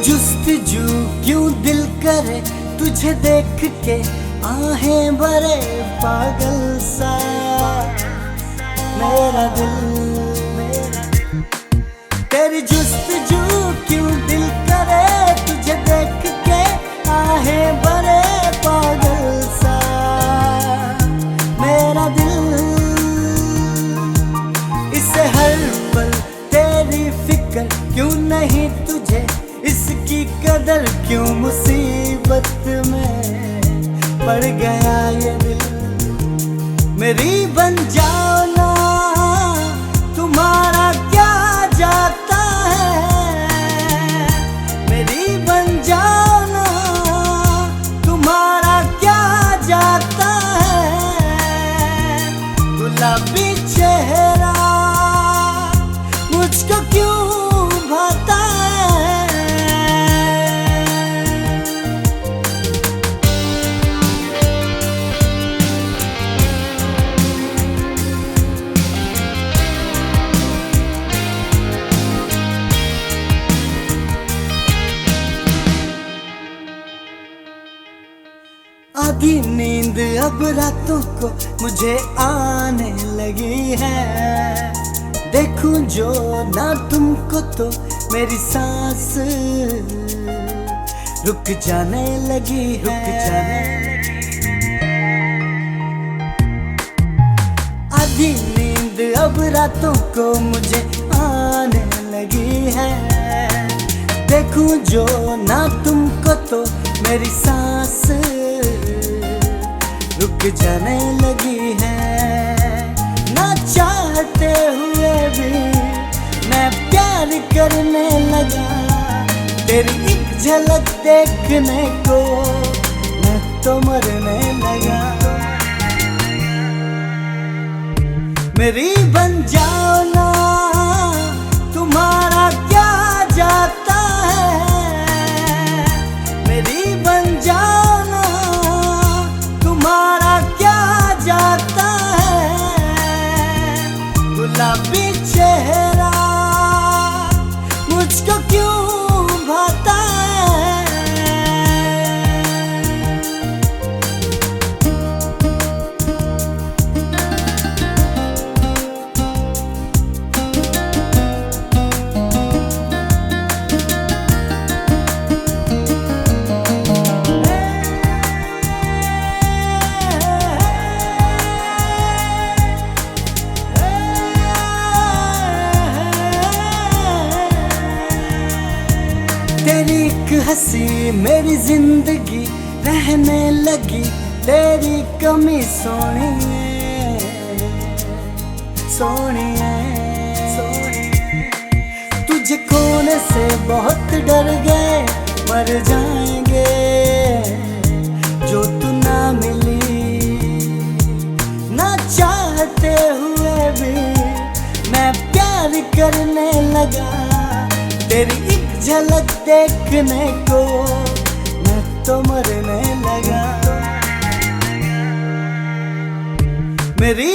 जुस्तजू क्यों दिल करे तुझे देख के, आहें भरे पागल सा मेरा दिल। तेरी जुस्तजू क्यों दिल करे तुझे देख के, आहें भरे पागल सा मेरा दिल। इसे हर पल तेरी फिक्र क्यों नहीं तुझे, इसकी कदर क्यों मुसीबत में पड़ गया ये दिल। मेरी बन जाओ ना, तुम्हारा क्या जाता है। मेरी बन जाओ ना, तुम्हारा क्या जाता है। गुलाबी चेहरा मुझको क्यों भाता है। आधी नींद अब रातों को मुझे आने लगी है। देखूं जो ना तुमको तो मेरी सांस रुक जाने लगी है। आधी नींद अब रातों को मुझे आने लगी है। देखूं जो ना तुमको तो मेरी सांस रुक जाने लगी है। ना चाहते हुए भी मैं प्यार करने लगा। तेरी एक झलक देखने को मैं तो मरने लगा। मेरी बन जाओ ना, तुम्हारा क्या जाता है। मेरी बन जाओ ना, तुम्हारा क्या जाता है। गुलाबी चेहरा मुझको क्यों भाता है। तेरी एक हंसी मेरी जिंदगी रहने लगी। तेरी कमी सोनी है, सोनी है। तुझे खोने से बहुत डर गए, मर जाएंगे जो तू ना मिली। ना चाहते हुए भी मैं प्यार करने लगा। तेरी एक झलक देखने को मैं तो मरने लगा। मेरी